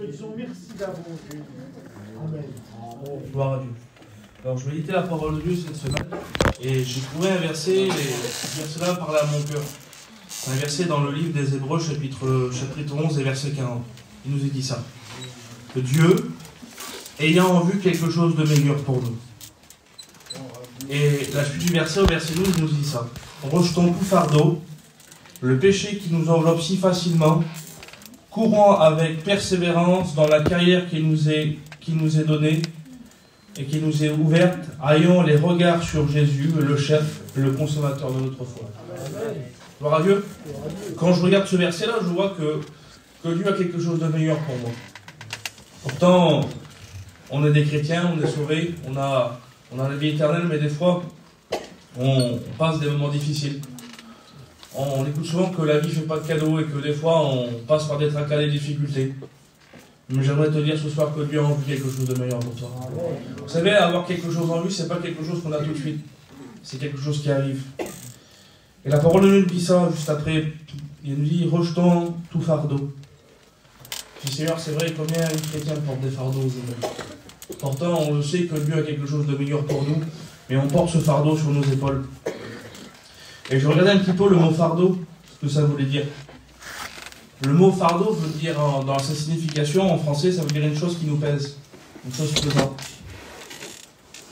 te disons merci d'avance, Jésus. Amen. Gloire à Dieu. Alors je méditais la parole de Dieu cette semaine et j'ai trouvé un verset, et ce verset-là parlait à mon cœur. C'est un verset dans le livre des Hébreux, chapitre 11 et verset 40. Il nous est dit ça. Que Dieu, ayant en vue quelque chose de meilleur pour nous. Et la suite du verset, au verset 12, il nous dit ça. Rejetons tout fardeau, le péché qui nous enveloppe si facilement, courant avec persévérance dans la carrière qui nous est donnée et qui nous est ouverte, ayant les regards sur Jésus, le chef, le consommateur de notre foi. Gloire à Dieu. Quand je regarde ce verset-là, je vois que Dieu a quelque chose de meilleur pour moi. Pourtant, on est des chrétiens, on est sauvés, on a la vie éternelle, mais des fois, on passe des moments difficiles. On écoute souvent que la vie ne fait pas de cadeaux et que des fois, on passe par des tracas, des difficultés. Mais j'aimerais te dire ce soir que Dieu a en vue quelque chose de meilleur pour toi. Vous savez, avoir quelque chose en vue, c'est pas quelque chose qu'on a tout de suite. C'est quelque chose qui arrive. Et la parole de Dieu dit ça juste après. Il nous dit, rejetons tout fardeau. Je dis, Seigneur, c'est vrai, combien les chrétiens portent des fardeaux aujourd'hui. Pourtant, on le sait que Dieu a quelque chose de meilleur pour nous, mais on porte ce fardeau sur nos épaules. Et je regardais un petit peu le mot fardeau, ce que ça voulait dire. Le mot fardeau veut dire, dans sa signification, en français, ça veut dire une chose qui nous pèse, une chose pesante.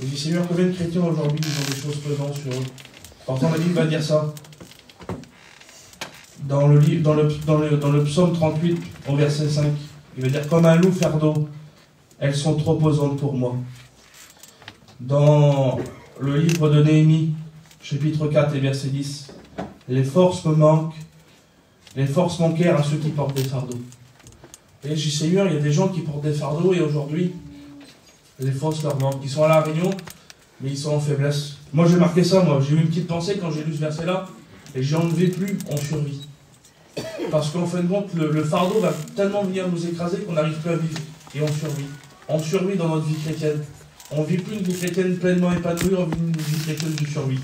Et je dis, Seigneur, combien de chrétiens aujourd'hui ils ont des choses pesantes sur eux. Pourtant, la Bible va dire ça. Dans le psaume 38, au verset 5, il va dire, comme un loup fardeau, elles sont trop pesantes pour moi. Dans le livre de Néhémie, chapitre 4 et verset 10, les forces me manquent, les forces manquèrent à ceux qui portent des fardeaux. Et je dis, Seigneur, il y a des gens qui portent des fardeaux et aujourd'hui, les forces leur manquent. Ils sont à la réunion, mais ils sont en faiblesse. Moi, j'ai marqué ça, j'ai eu une petite pensée quand j'ai lu ce verset-là, et j'ai enlevé plus, on survit. Parce qu'en fin de compte, le fardeau va tellement venir nous écraser qu'on n'arrive plus à vivre. Et on survit. On survit dans notre vie chrétienne. On ne vit plus une vie chrétienne pleinement épanouie, on vit une vie chrétienne de survie.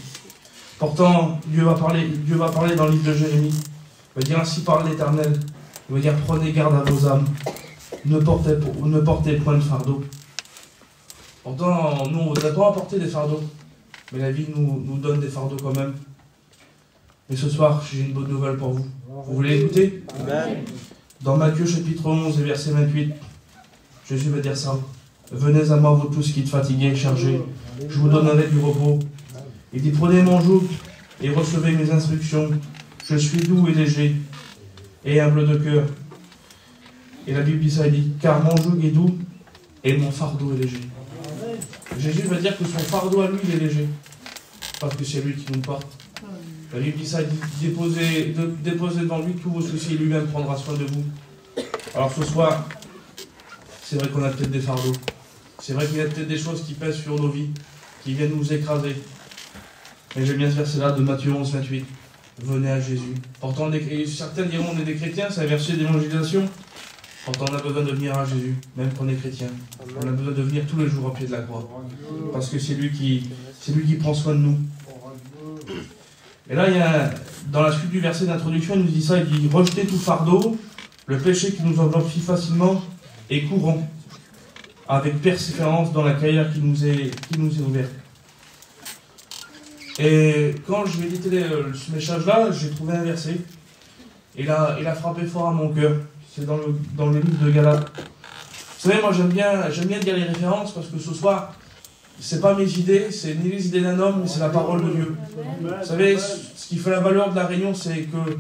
Pourtant, Dieu va parler dans le livre de Jérémie. Il va dire, ainsi parle l'Éternel. Il va dire, prenez garde à vos âmes. Ne portez point de fardeau. Pourtant, nous, on ne voudrait pas apporter des fardeaux. Mais la vie nous donne des fardeaux quand même. Mais ce soir, j'ai une bonne nouvelle pour vous. Vous voulez écouter? Amen. Dans Matthieu chapitre 11 et verset 28, Jésus va dire ça. Venez à moi, vous tous qui êtes fatigués et chargés. Je vous donnerai du repos. Il dit, prenez mon joug et recevez mes instructions. Je suis doux et léger et humble de cœur. Et la Bible dit ça, il dit, car mon joug est doux et mon fardeau est léger. Jésus va dire que son fardeau à lui, il est léger. Parce que c'est lui qui nous porte. La Bible dit ça, il dit, déposez devant lui tous vos soucis et lui-même prendra soin de vous. Alors ce soir, c'est vrai qu'on a peut-être des fardeaux. C'est vrai qu'il y a peut-être des choses qui pèsent sur nos vies, qui viennent nous écraser. Mais j'aime bien ce verset-là de Matthieu 11, 28. Venez à Jésus. Pourtant, certains diront on est des chrétiens, c'est un verset d'évangélisation. Pourtant, on a besoin de venir à Jésus, même qu'on est chrétien. On a besoin de venir tous les jours au pied de la croix. Parce que c'est lui qui prend soin de nous. Et là, dans la suite du verset d'introduction, il nous dit ça, il dit, rejetez tout fardeau, le péché qui nous enveloppe si facilement, et courons avec persévérance dans la carrière qui nous est ouverte. Et quand je méditais ce message-là, j'ai trouvé un verset, et il a frappé fort à mon cœur. C'est dans le livre de Galates. Vous savez, moi j'aime bien dire les références, parce que ce soir, c'est pas mes idées, c'est ni les idées d'un homme, mais c'est la parole de Dieu. Vous savez, ce qui fait la valeur de la réunion, c'est que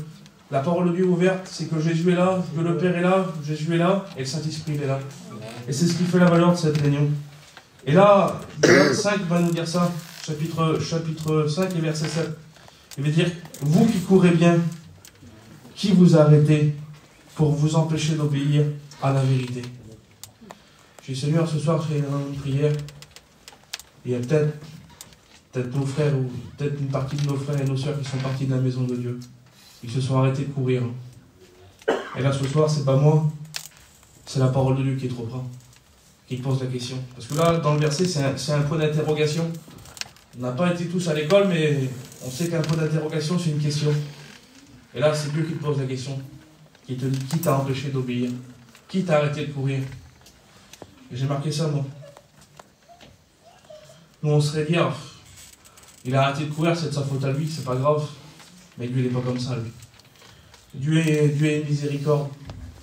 la parole de Dieu est ouverte, c'est que Jésus est là, que le Père est là, Jésus est là, et le Saint-Esprit est là. Et c'est ce qui fait la valeur de cette réunion. Et là, Galates 5 va nous dire ça, chapitre 5 et verset 7. Il veut dire, vous qui courez bien, qui vous arrêtez pour vous empêcher d'obéir à la vérité? Je dis, Seigneur, ce soir, je fais une prière. Il y a peut-être nos frères, ou peut-être une partie de nos frères et nos sœurs qui sont partis de la maison de Dieu. Ils se sont arrêtés de courir. Et là, ce soir, c'est pas moi, c'est la parole de Dieu qui est trop près, qui pose la question. Parce que là, dans le verset, c'est un point d'interrogation. On n'a pas été tous à l'école, mais on sait qu'un point d'interrogation, c'est une question. Et là, c'est Dieu qui te pose la question, qui te dit, qui t'a empêché d'obéir? Qui t'a arrêté de courir? Et j'ai marqué ça, moi. Nous, on serait dire, il a arrêté de courir, c'est de sa faute à lui, c'est pas grave. Mais Dieu, il n'est pas comme ça, lui. Dieu est miséricorde.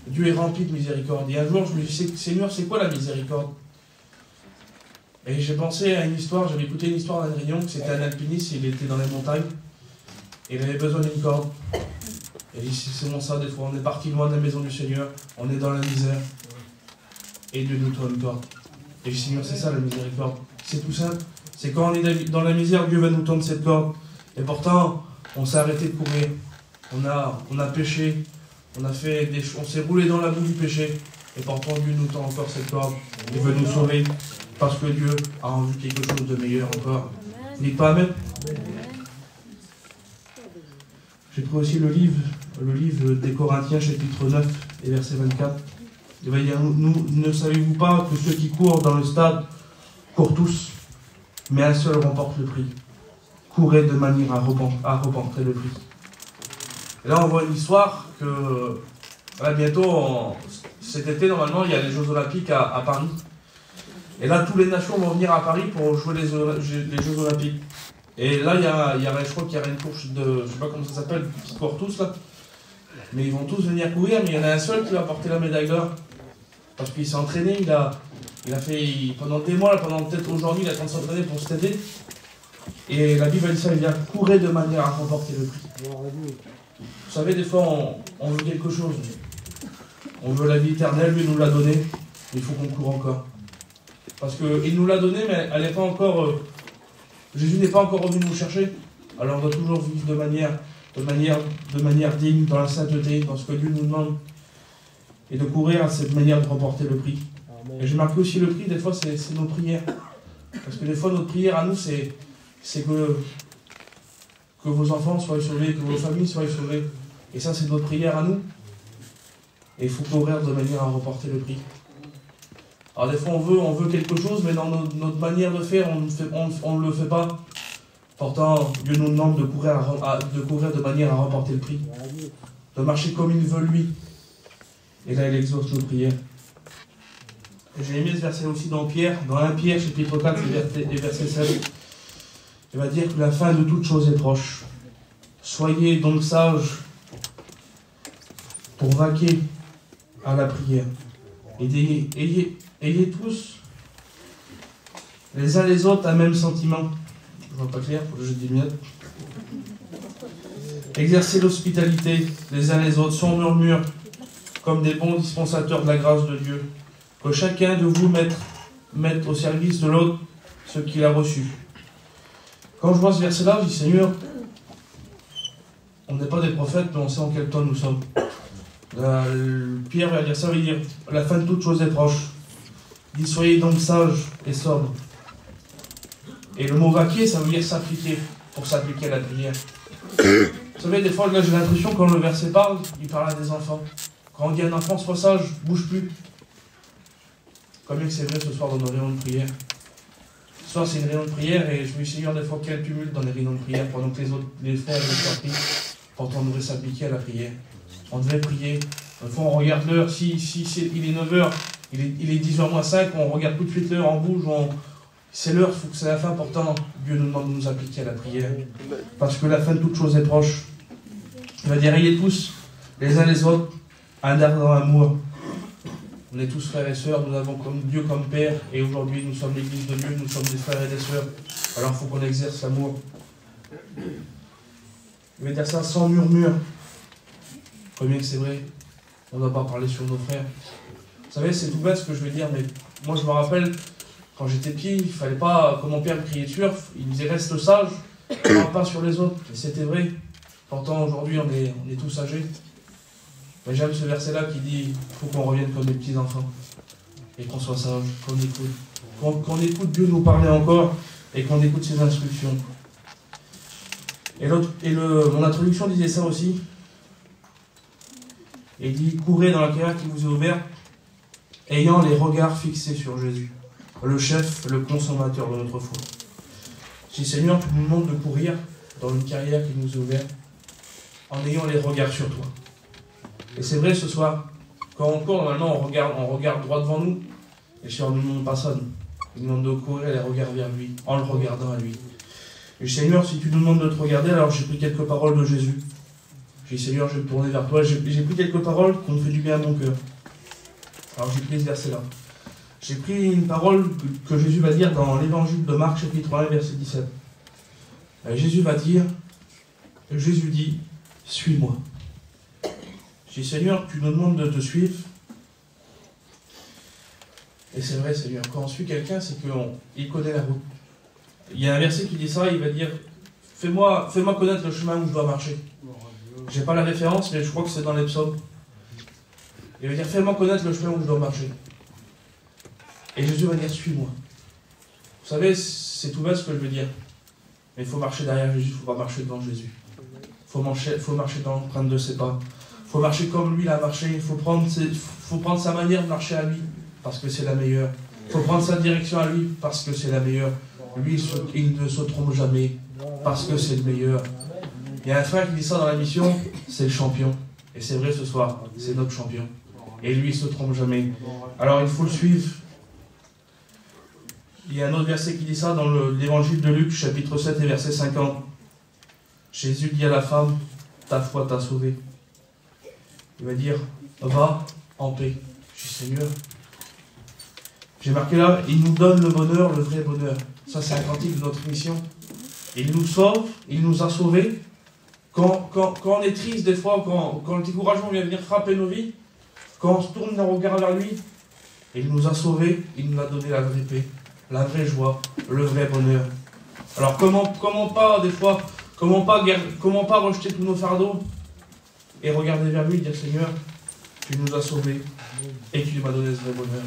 Dieu est rempli de miséricorde. Et un jour, je me suis dit, Seigneur, c'est quoi la miséricorde? Et j'ai pensé à une histoire, j'avais écouté une histoire d'un Réunion, que c'était un alpiniste, il était dans les montagnes, et il avait besoin d'une corde. Et c'est bon ça, des fois, on est parti loin de la maison du Seigneur, on est dans la misère, et Dieu nous donne une corde. Et je dis, Seigneur, c'est ça la miséricorde. C'est tout simple. C'est quand on est dans la misère, Dieu va nous tendre cette corde. Et pourtant, on s'est arrêté de courir. On a péché. On s'est roulé dans la boue du péché. Et pourtant, Dieu nous tend encore cette corde. Il veut nous sauver. Parce que Dieu a envie quelque chose de meilleur encore. Dites pas Amen. J'ai trouvé aussi le livre des Corinthiens, chapitre 9 et verset 24. Il va dire, ne savez-vous pas que ceux qui courent dans le stade courent tous, mais un seul remporte le prix. Courez de manière à remporter le prix. Et là, on voit une histoire que, là, bientôt, cet été, normalement, il y a les Jeux Olympiques à Paris. Et là, toutes les nations vont venir à Paris pour jouer les Jeux Olympiques. Et là, je crois qu'il y a une course de, je sais pas comment ça s'appelle, qui courent tous là. Mais ils vont tous venir courir, mais il y en a un seul qui va porter la médaille d'or. Parce qu'il s'est entraîné, il a fait, pendant des mois, pendant peut-être aujourd'hui, il a tenté de s'entraîner pour cet été. Et la Bible dit ça, il vient courir de manière à remporter le prix. Vous savez, des fois, on veut quelque chose. On veut la vie éternelle, lui nous l'a donné, mais il faut qu'on court encore. Parce qu'il nous l'a donné, mais elle n'est pas encore... Jésus n'est pas encore revenu nous chercher. Alors on doit toujours vivre de manière digne, dans la sainteté, dans ce que Dieu nous demande. Et de courir à cette manière de remporter le prix. Amen. Et j'ai marqué aussi le prix, des fois, c'est nos prières. Parce que des fois, notre prière à nous, c'est que vos enfants soient sauvés, que vos familles soient sauvées. Et ça, c'est notre prière à nous. Et il faut courir de manière à remporter le prix. Alors des fois, on veut quelque chose, mais dans notre manière de faire, on ne le fait pas. Pourtant, Dieu nous demande de courir de manière à remporter le prix. De marcher comme il veut, lui. Et là, il exauce nos prières. J'ai aimé ce verset aussi dans 1 Pierre, chapitre 4, et verset 7. Il va dire que la fin de toute chose est proche. Soyez donc sages pour vaquer à la prière. Et ayez tous les uns les autres un même sentiment. Je vois pas clair, faut que je dise mieux. Exercez l'hospitalité les uns les autres sans murmure, comme des bons dispensateurs de la grâce de Dieu. Que chacun de vous mette au service de l'autre ce qu'il a reçu. Quand je vois ce verset-là, je dis Seigneur, on n'est pas des prophètes, mais on sait en quel temps nous sommes. Pierre va dire ça, veut dire la fin de toute chose est proche. Il dit soyez donc sages et sobres. Et le mot vaquer, ça veut dire s'appliquer, pour s'appliquer à la prière. Vous savez, des fois, là, j'ai l'impression, quand le verset parle, il parle à des enfants. Quand on dit à un enfant, sois sage, bouge plus. Combien que c'est vrai ce soir dans nos réunions de prière. Ce soir, c'est une réunion de prière, et je me suis dit, des fois, quel tumulte dans les réunions de prière, pendant que les frères et les sœurs prient. Pourtant, on devrait s'appliquer à la prière. On devrait prier. Des fois, on regarde l'heure, il est 9h, il est 10h moins 5, on regarde tout de suite l'heure, on bouge, c'est l'heure, il faut que c'est la fin. Pourtant, Dieu nous demande de nous appliquer à la prière. Parce que la fin de toute chose est proche. Il va dire, ayez tous, les uns les autres, un ardent amour. On est tous frères et sœurs, nous avons comme Dieu comme Père, et aujourd'hui nous sommes l'église de Dieu, nous sommes des frères et des sœurs. Alors il faut qu'on exerce l'amour. Il va dire ça sans murmure. Combien que c'est vrai, on ne doit pas parler sur nos frères. Vous savez, c'est tout bête ce que je veux dire, mais moi je me rappelle, quand j'étais petit, il ne fallait pas, comme mon père me criait dessus, il me disait reste sage, ne parle pas sur les autres. Et c'était vrai. Pourtant aujourd'hui on est tous âgés. Mais j'aime ce verset-là qui dit il faut qu'on revienne comme des petits enfants. Et qu'on soit sage, qu'on écoute. Qu'on écoute Dieu nous parler encore et qu'on écoute ses instructions. Et mon introduction disait ça aussi. Et il dit courez dans la carrière qui vous est ouverte, ayant les regards fixés sur Jésus, le chef, le consommateur de notre foi. Si Seigneur, tu nous demandes de courir dans une carrière qui nous est ouverte, en ayant les regards sur toi. Et c'est vrai ce soir, Quand on court, normalement, on regarde droit devant nous. Et le Seigneur ne nous demande pas ça, nous. Il nous demande de courir et les regards vers lui, en le regardant à lui. Et Seigneur, si tu nous demandes de te regarder, alors j'ai pris quelques paroles de Jésus. J'ai dit, Seigneur, je vais me tourner vers toi. J'ai pris quelques paroles qui ont fait du bien à mon cœur. Alors j'ai pris ce verset-là. J'ai pris une parole que Jésus va dire dans l'évangile de Marc, chapitre 1, verset 17. Et Jésus dit, suis-moi. J'ai dit, Seigneur, tu nous demandes de te suivre. Et c'est vrai, Seigneur, quand on suit quelqu'un, c'est qu'il connaît la route. Il y a un verset qui dit ça, il va dire, fais-moi connaître le chemin où je dois marcher. J'ai pas la référence, mais je crois que c'est dans les psaumes. Il va dire, fais-moi connaître le chemin où je dois marcher. Et Jésus va dire, suis-moi. Vous savez, c'est tout bête ce que je veux dire. Mais il faut marcher derrière Jésus, il ne faut pas marcher devant Jésus. Il faut marcher dans l'empreinte de ses pas. Il faut marcher comme lui il a marché. Il faut prendre sa manière de marcher à lui, parce que c'est la meilleure. Il faut prendre sa direction à lui, parce que c'est la meilleure. Lui, il ne se trompe jamais, parce que c'est le meilleur. Il y a un frère qui dit ça dans la mission, c'est le champion. Et c'est vrai ce soir, c'est notre champion. Et lui, il ne se trompe jamais. Alors il faut le suivre. Il y a un autre verset qui dit ça dans l'évangile de Luc, chapitre 7 et verset 50. Jésus dit à la femme, ta foi t'a sauvée. Il va dire, va en paix. Je dis, Seigneur. J'ai marqué là, il nous donne le bonheur, le vrai bonheur. Ça, c'est un cantique de notre mission. Il nous sauve, il nous a sauvés. Quand on est triste des fois, quand le découragement vient venir frapper nos vies, quand on se tourne nos regards vers lui, il nous a sauvés, il nous a donné la vraie paix, la vraie joie, le vrai bonheur. Alors comment pas des fois, comment pas rejeter tous nos fardeaux et regarder vers lui et dire, Seigneur, tu nous as sauvés et tu m'as donné ce vrai bonheur.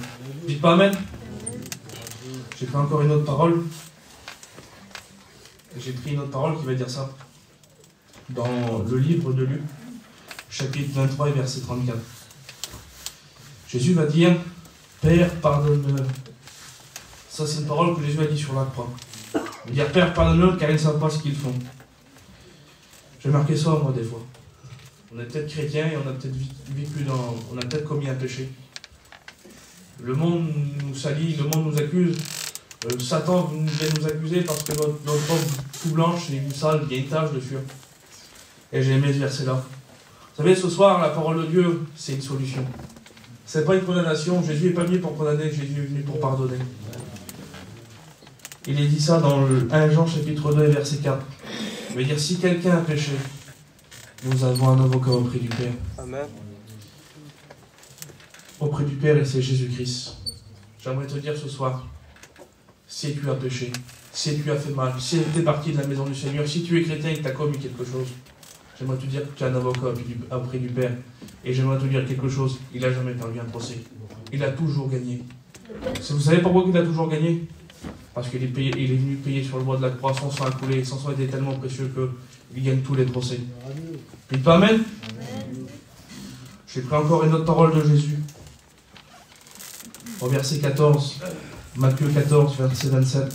Dites pas Amen. J'ai pris encore une autre parole. J'ai pris une autre parole qui va dire ça. Dans le livre de Luc, chapitre 23 et verset 34. Jésus va dire, Père, pardonne-leur. Ça, c'est une parole que Jésus a dit sur la croix. Il va dire, Père, pardonne-leur, car ils ne savent pas ce qu'ils font. J'ai marqué ça, moi, des fois. On est peut-être chrétien et on a peut-être vécu on a peut-être commis un péché. Le monde nous salit, le monde nous accuse. Satan vient nous accuser parce que notre robe tout blanche est sale, il y a une tache dessus. Et j'ai aimé ce verset-là. Vous savez, ce soir, la parole de Dieu, c'est une solution. C'est pas une condamnation. Jésus n'est pas venu pour condamner, Jésus est venu pour pardonner. Il est dit ça dans le 1 Jean chapitre 2 verset 4. Il veut dire, si quelqu'un a péché, nous avons un avocat auprès du Père. Amen. Auprès du Père, et c'est Jésus-Christ. J'aimerais te dire ce soir, si tu as péché, si tu as fait mal, si tu es parti de la maison du Seigneur, si tu es chrétien et que tu as commis quelque chose, j'aimerais te dire que tu as un avocat auprès du Père. Et j'aimerais te dire quelque chose, il n'a jamais perdu un procès. Il a toujours gagné. Vous savez pourquoi il a toujours gagné? Parce qu'il est venu payer sur le bois de la croix, son sang a coulé, son sang était tellement précieux qu'il gagne tous les procès. Dites pas Amen. J'ai pris encore une autre parole de Jésus. Au verset 14, Matthieu 14, verset 27.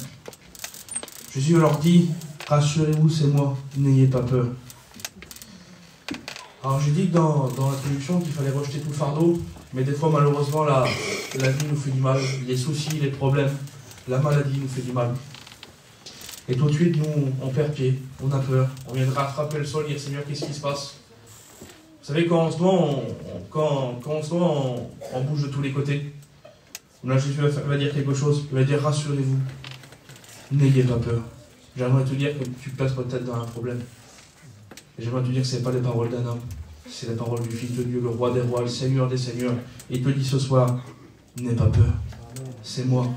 Jésus leur dit, rassurez-vous, c'est moi, n'ayez pas peur. Alors j'ai dit que dans l'introduction qu'il fallait rejeter tout fardeau, mais des fois malheureusement la vie nous fait du mal, les soucis, les problèmes, la maladie nous fait du mal. Et tout de suite nous on perd pied, on a peur, on viendra frapper le sol et dire Seigneur qu'est-ce qui se passe? Vous savez quand en ce moment on bouge de tous les côtés. Là Jésus va dire quelque chose, il va dire rassurez-vous, n'ayez pas peur. J'aimerais te dire que tu passes peut-être dans un problème. Et j'aimerais te dire que ce n'est pas les paroles d'un homme, c'est la parole du Fils de Dieu, le roi des rois, le Seigneur des seigneurs. Et il te dit ce soir, n'aie pas peur, c'est moi.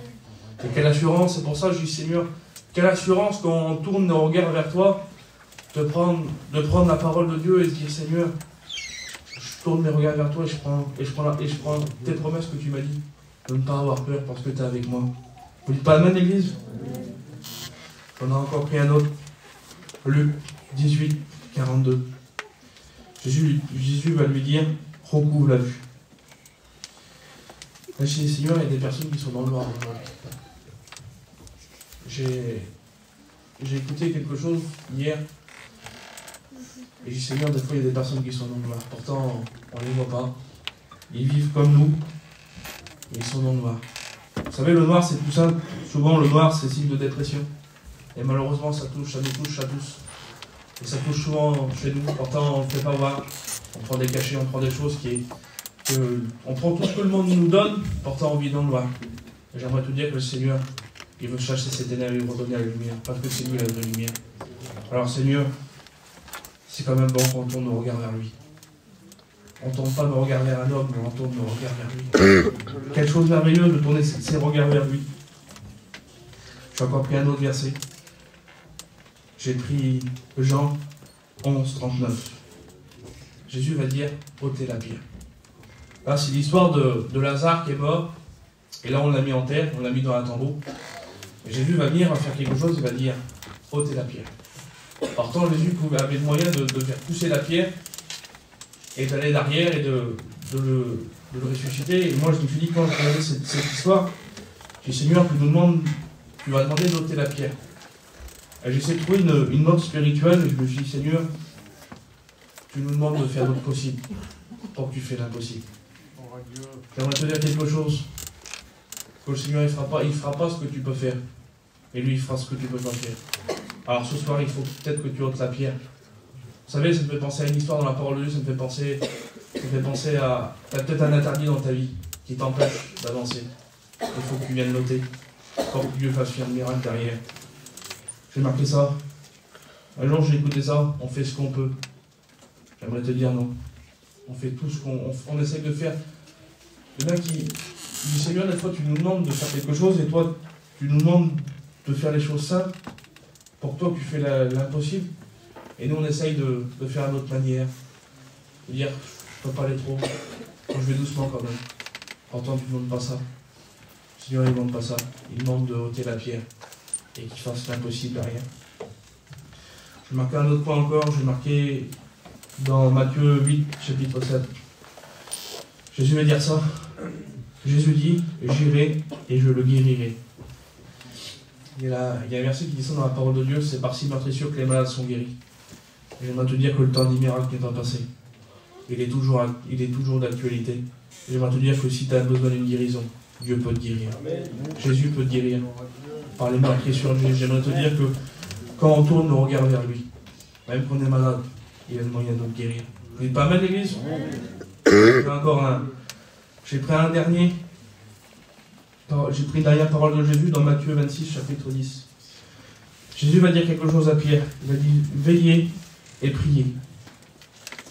Et quelle assurance, c'est pour ça que je dis Seigneur, quelle assurance quand on tourne nos regards vers toi, de prendre la parole de Dieu et de dire Seigneur, je tourne mes regards vers toi et je prends tes promesses que tu m'as dit, de ne pas avoir peur parce que tu es avec moi. Vous dites pas Amen, l'église? On a encore pris un autre. Luc 18, 42. Jésus va lui dire, recouvre la vue. Là, chez les seigneurs, il y a des personnes qui sont dans le noir. J'ai écouté quelque chose hier. Et j'ai dit, Seigneur, des fois, il y a des personnes qui sont dans le noir. Pourtant, on ne les voit pas. ils vivent comme nous, et ils sont dans le noir. Vous savez, le noir, c'est tout simple. Souvent, le noir, c'est signe de dépression. Et malheureusement, ça nous touche à tous. Et ça touche souvent chez nous. Pourtant, on ne le fait pas voir. On prend des cachets, on prend des choses on prend tout ce que le monde nous donne, pourtant on vit dans le noir. Et j'aimerais te dire que le Seigneur, il veut chasser ces ténèbres et redonner la lumière. Parce que c'est lui la vraie lumière. Alors Seigneur, c'est quand même bon qu'on tourne nos regards vers lui. On ne tourne pas nos regards vers un homme, mais on tourne nos regards vers lui. Quelque chose de merveilleux de tourner ses regards vers lui. J'ai encore pris un autre verset. J'ai pris Jean 11, 39. Jésus va dire, ôtez la pierre. Là, c'est l'histoire de Lazare qui est mort. Et là, on l'a mis en terre, on l'a mis dans un tombeau. Et Jésus va venir, va faire quelque chose, il va dire, ôtez la pierre. Pourtant, Jésus avait le moyen de faire pousser la pierre et d'aller derrière et de le ressusciter. Et moi, je me suis dit, quand j'ai regardé cette histoire, j'ai dit, Seigneur, tu vas demander d'ôter la pierre. Et j'ai essayé de trouver une note spirituelle, et je me suis dit, Seigneur, tu nous demandes de faire notre possible pour que tu fais l'impossible. J'aimerais te dire quelque chose. Que le Seigneur, il fera pas ce que tu peux faire. Et lui, il fera ce que tu peux pas faire. Alors ce soir, il faut peut-être que tu ôtes la pierre. Vous savez, ça me fait penser à une histoire dans la parole de Dieu, ça me fait penser à... Tu as peut-être un interdit dans ta vie qui t'empêche d'avancer. Il faut que tu viennes l'ôter. Pour que Dieu fasse faire un miracle derrière. J'ai marqué ça. Un jour, j'ai écouté ça. On fait ce qu'on peut. J'aimerais te dire non. On fait tout ce qu'on essaie de faire. Il y en a qui disent, Seigneur, des fois tu nous demandes de faire quelque chose et toi tu nous demandes de faire les choses simples. Pour toi tu fais l'impossible. Et nous on essaye de faire à notre manière. De dire, je ne peux pas aller trop. Moi, je vais doucement quand même. Pourtant tu ne demandes pas ça. Seigneur il ne demande pas ça. Il demande de ôter la pierre. Et qu'il fasse l'impossible derrière. Je vais marquer un autre point encore. Je vais marquer dans Matthieu 8, chapitre 7. Jésus va dire ça. Jésus dit, j'irai et je le guérirai. Il y a un verset qui dit ça dans la parole de Dieu, c'est par si meurtrissure que les malades sont guéris. Et j'aimerais te dire que le temps des miracles n'est pas passé. Il est toujours d'actualité. Et j'aimerais te dire que si tu as besoin d'une guérison, Dieu peut te guérir. Jésus peut te guérir. Par les meurtrissures, j'aimerais te dire que quand on tourne nos regards vers lui, même quand on est malade, il a le moyen de te guérir. Vous n'êtes pas mal l'église? Encore un. J'ai pris un dernier. J'ai pris une dernière parole de Jésus dans Matthieu 26, chapitre 10. Jésus va dire quelque chose à Pierre. Il va dire, veillez et priez.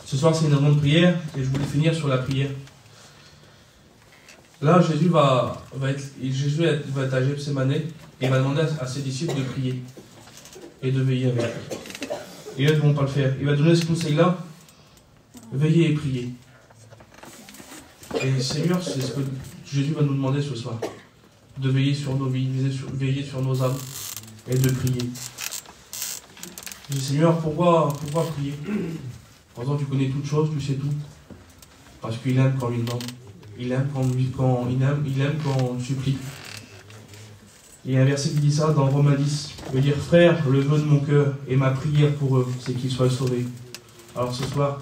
Ce soir, c'est une grande prière et je voulais finir sur la prière. Là, Jésus va être à Gethsémane et il va demander à ses disciples de prier et de veiller avec lui. Et eux ne vont pas le faire. Il va donner ce conseil-là. Veillez et priez. Et Seigneur, c'est ce que Jésus va nous demander ce soir. De veiller sur nos vies, veiller sur nos âmes et de prier. Je dis, Seigneur, pourquoi prier? Pourtant, tu connais toutes choses, tu sais tout. Parce qu'il aime quand on lui demande. Il aime quand on supplie. Il y a un verset qui dit ça dans Romains 10. Il veut dire, frère, le vœu de mon cœur et ma prière pour eux, c'est qu'ils soient sauvés. Alors ce soir,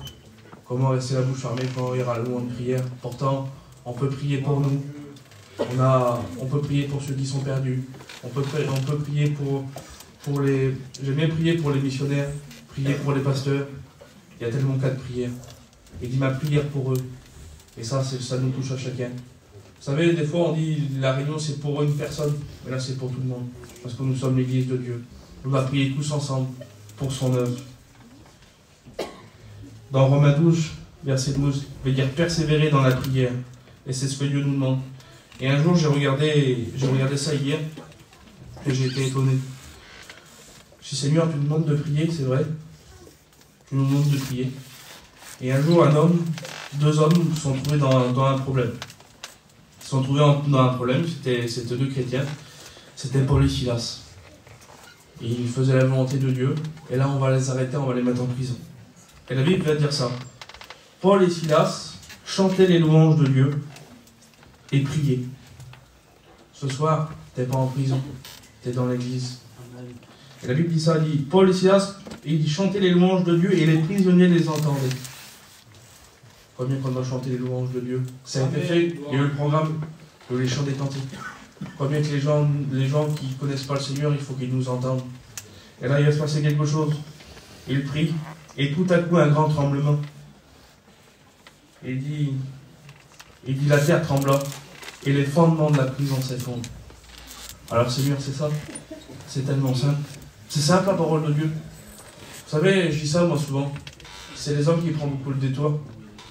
comment rester la bouche fermée quand il y aura le moment de prière? Pourtant, on peut prier pour nous. On peut prier pour ceux qui sont perdus. On peut prier pour les... J'aime bien prier pour les missionnaires, prier pour les pasteurs. Il y a tellement de cas de prière. Il dit ma prière pour eux. Et ça nous touche à chacun. Vous savez, des fois on dit la réunion c'est pour une personne, mais là c'est pour tout le monde. Parce que nous sommes l'église de Dieu. On va prier tous ensemble pour son œuvre. Dans Romains 12, verset 12, il veut dire persévérer dans la prière. Et c'est ce que Dieu nous demande. Et un jour j'ai regardé ça hier, et j'ai été étonné. Je dis Seigneur, tu nous demandes de prier, c'est vrai. Tu nous demandes de prier. Et un jour, deux hommes se sont trouvés dans un problème. Ils se sont trouvés dans un problème, c'était deux chrétiens. C'était Paul et Silas. Et ils faisaient la volonté de Dieu. Et là, on va les arrêter, on va les mettre en prison. Et la Bible va dire ça. Paul et Silas chantaient les louanges de Dieu et priaient. Ce soir, tu n'es pas en prison, tu es dans l'église. Et la Bible dit ça, elle dit Paul et Silas, ils chantaient les louanges de Dieu et les prisonniers les entendaient. Combien qu'on doit chanter les louanges de Dieu. Ça a été fait, il y a eu le programme de les chants des cantiques. Combien que les gens qui ne connaissent pas le Seigneur, il faut qu'ils nous entendent. Et là, il va se passer quelque chose. Il prie, et tout à coup, un grand tremblement. Il dit, la terre trembla, et les fondements de la prison s'effondrent. Alors, Seigneur, c'est ça. C'est tellement simple. C'est simple, la parole de Dieu. Vous savez, je dis ça, moi, souvent. C'est les hommes qui prennent beaucoup le détour.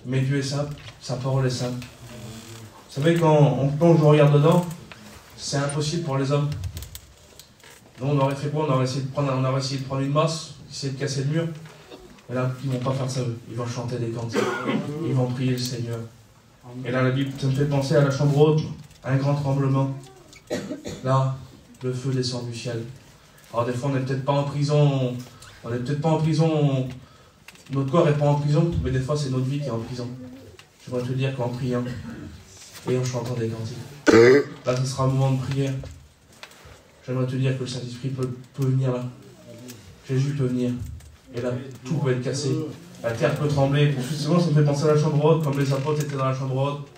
Mais Dieu est simple, sa parole est simple. Vous savez, quand je regarde dedans, c'est impossible pour les hommes. Nous, on aurait fait quoi? On aurait essayé de prendre une masse, essayer de casser le mur. Et là, ils ne vont pas faire ça, eux. Ils vont chanter des cantiques. Ils vont prier le Seigneur. Et là, la Bible, ça me fait penser à la chambre haute, un grand tremblement. Là, le feu descend du ciel. Alors, des fois, on n'est peut-être pas en prison. Notre corps n'est pas en prison, mais des fois, c'est notre vie qui est en prison. J'aimerais te dire qu'en priant et en chantant des cantiques, là, ce sera un moment de prière. J'aimerais te dire que le Saint-Esprit peut venir là. Jésus peut venir. Et là, tout peut être cassé. La terre peut trembler. Souvent, ça me fait penser à la chambre haute, comme les apôtres étaient dans la chambre haute,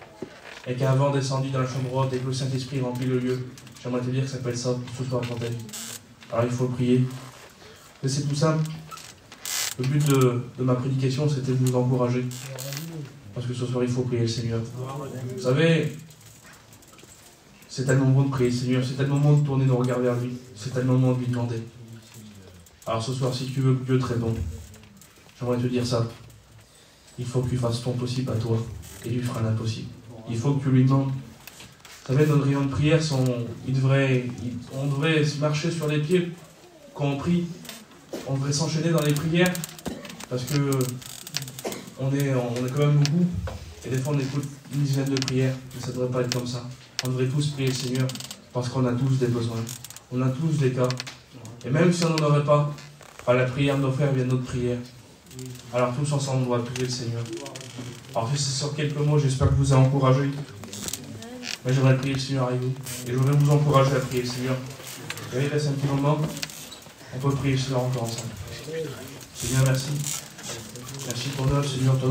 et qu'un vent descendit dans la chambre haute, et que le Saint-Esprit remplit le lieu. J'aimerais te dire que ça peut être ça ce soir pour ta vie. Alors, il faut prier. Mais c'est tout simple. Le but de ma prédication, c'était de vous encourager. Parce que ce soir, il faut prier le Seigneur. Vous savez, c'est tellement bon de prier le Seigneur, c'est tellement bon de tourner nos regards vers lui, c'est tellement bon de lui demander. Alors ce soir, si tu veux que Dieu te réponde, j'aimerais te dire ça. Il faut que tu fasses ton possible à toi, et lui fera l'impossible. Il faut que tu lui demandes. Vous savez, nos réunions de prière, on devrait se marcher sur les pieds quand on prie. On devrait s'enchaîner dans les prières, parce que on est quand même beaucoup, et des fois on écoute une dizaine de prières, mais ça ne devrait pas être comme ça. On devrait tous prier le Seigneur, parce qu'on a tous des besoins, on a tous des cas, et même si on n'en aurait pas, la prière de nos frères vient de notre prière. Alors tous ensemble, on doit prier le Seigneur. Alors c'est sur quelques mots, j'espère que vous avez encouragé, mais j'aimerais prier le Seigneur avec vous, et je voudrais vous encourager à prier le Seigneur. Et il reste un petit moment. On peut prier cela encore ensemble. Seigneur, merci. Merci pour notre Seigneur, ton